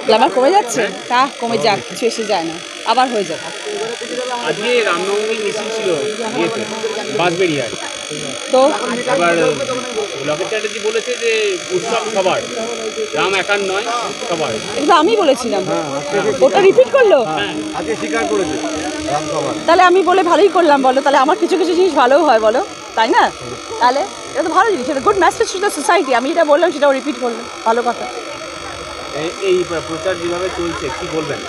Glamour কমে যাচ্ছে, তা কমে যাক, কিছু এসে যায় না, আবার হয়ে যাবে। আজকে রামনবমী মিছিল ছিল বাঁশবেড়িয়ায়, তো এবার লকেট চ্যাটার্জি বলেছে যে উৎসব সবার, রাম একার নয় সবার। এটা আমি বলেছিলাম, ওটা রিপিট করলো, আজকে স্বীকার করেছে রাম সবার। তাহলে আমি বলে ভালোই করলাম বলো, তাহলে আমার কিছু কিছু জিনিস ভালোও হয় বলো, তাই না? তাহলে এটা তো ভালো জিনিস, এটা good message to the society. আমি এটা বললাম, সেটাও রিপিট করলো, ভালো কথা। এই প্রচার যেভাবে চলছে কি বলবেন?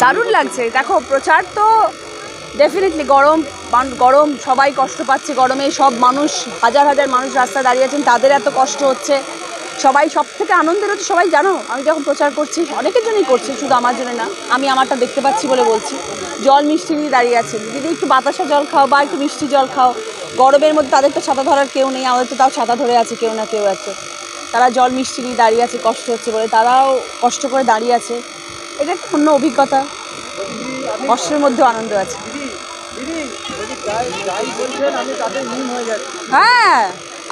দারুণ লাগছে। দেখো, প্রচার তো ডেফিনেটলি গরম, সবাই কষ্ট পাচ্ছে গরমে, সব মানুষ, হাজার হাজার মানুষ রাস্তায় দাঁড়িয়ে আছেন, তাদের এত কষ্ট হচ্ছে। সবাই সব থেকে আনন্দের হচ্ছে, সবাই জানো আমি যখন প্রচার করছি, অনেকের জন্যই করছি, শুধু আমার জন্য না, আমি আমারটা দেখতে পাচ্ছি বলে বলছি। জল মিষ্টি নিয়ে দাঁড়িয়ে আছেন, দিদি একটু বাতাসা জল খাও বা একটু মিষ্টি জল খাও। গরমের মধ্যে তাদের তো ছাতা ধরার কেউ নেই, আমাদের তো তাও ছাতা ধরে আছে কেউ না কেউ আছে। তারা জল মিষ্টি নিয়ে দাঁড়িয়ে আছে, কষ্ট হচ্ছে বলে তারাও কষ্ট করে দাঁড়িয়ে আছে। এটা একটা অন্য অভিজ্ঞতা, কষ্টের মধ্যেও আনন্দ আছে। হ্যাঁ,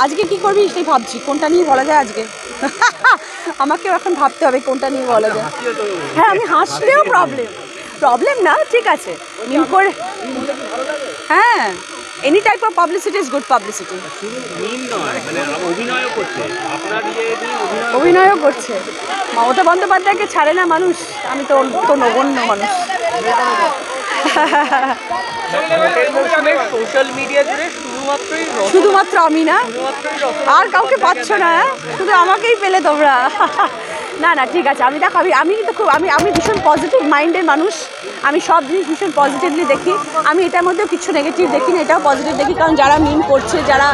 আজকে কি করবি সেই ভাবছি, কোনটা নিয়ে বলা যায় আজকে। আমাকেও এখন ভাবতে হবে কোনটা নিয়ে বলা যায়। হ্যাঁ, আমি হাসলেও প্রবলেম না, ঠিক আছে, মিম করে। হ্যাঁ, any type of publicity is good publicity. অভিনয়ও করছে। মমতা বন্দ্যোপাধ্যায়কে ছাড়ে না মানুষ, আমি তো নগণ্য মানুষ। সোশ্যাল মিডিয়া জুড়ে শুধুমাত্র আমি না, আর কাউকে পাচ্ছ না, শুধু আমাকেই পেলে তোমরা। না না, ঠিক আছে, আমি দেখো, আমি কিন্তু খুব আমি ভীষণ পজিটিভ মাইন্ডের মানুষ। আমি সব জিনিস ভীষণ পজিটিভলি দেখি। আমি এটার মধ্যেও কিছু নেগেটিভ দেখি না, এটাও পজিটিভ দেখি। কারণ যারা মিম করছে, যারা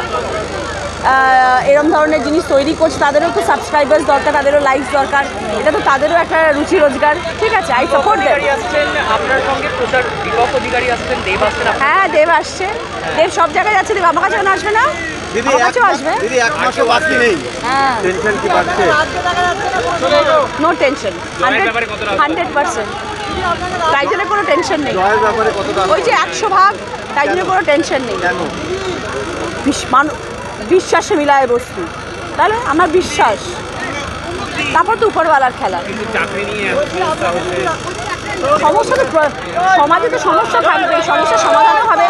এরম ধরনের জিনিস তৈরি করছে, তাদেরও তো সাবস্ক্রাইবার্স দরকার, তাদেরও লাইকস দরকার, এটা তো তাদেরও একটা রুচি রোজগার, ঠিক আছে, আই সাপোর্ট দেব। আপনার সঙ্গে প্রচার দীপক অধিকারী আসছেন, দেব আসছেন। হ্যাঁ, দেব আসছে, দেব সব জায়গায় যাচ্ছে। দেব আমার কাছে আসবে না? দিদি আমার কাছেও আসবে। দিদি এক মাসও বাকি নেই, হ্যাঁ, টেনশন কি বাড়ছে? No tension, 100%। তাই জন্য কোনো টেনশন নেই। জয়ের ব্যাপারে কতটা? ওই যে 100 ভাগ, তাই জন্য কোনো টেনশন নেই। কেন? বিশ্বাসে মিলায় বস্তু, তাহলে আমার বিশ্বাস, তারপর তো উপরওয়ালার খেলা। সমস্যা তো সমাজে তো সমস্যা থাকবে, সমস্যার সমাধানও হবে।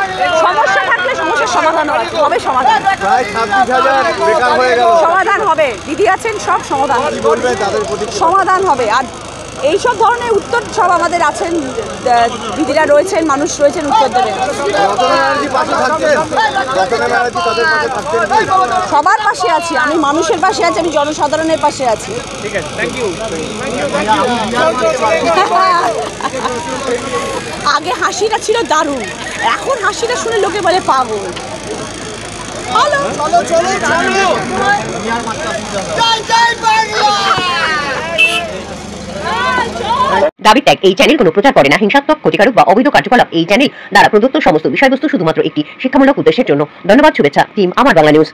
সমস্যা থাকলে সমস্যার সমাধানও হবে, সমাধান প্রায় 26,000 বেকার হয়ে গেল, সমাধান হবে। দিদি আছেন, সব সমাধান বলবে তাদের প্রতি সমাধান হবে। আর এইসব ধরনের উত্তর সব আমাদের আছেন, দিদিরা রয়েছেন, মানুষ রয়েছেন, উত্তর দেবেন। সবার পাশে আছি আমি, মানুষের পাশে আছি, আমি জনসাধারণের পাশে আছি। ঠিক আছে, থ্যাংক ইউ। আগে হাসিটা ছিল দারুণ, এখন হাসিটা শুনে লোকে বলে পাগল। দাবি ত্যাগ এই চ্যানেল কোনো প্রচার করে না হিংসাত্মক, ক্ষতিকারক বা অবৈধ কার্যকলাপ। এই চ্যানেল দ্বারা প্রদত্ত সমস্ত বিষয়বস্তু শুধুমাত্র একটি শিক্ষামূলক উদ্দেশ্যের জন্য। ধন্যবাদ। শুভেচ্ছা টিম আমার বাংলা নিউজ।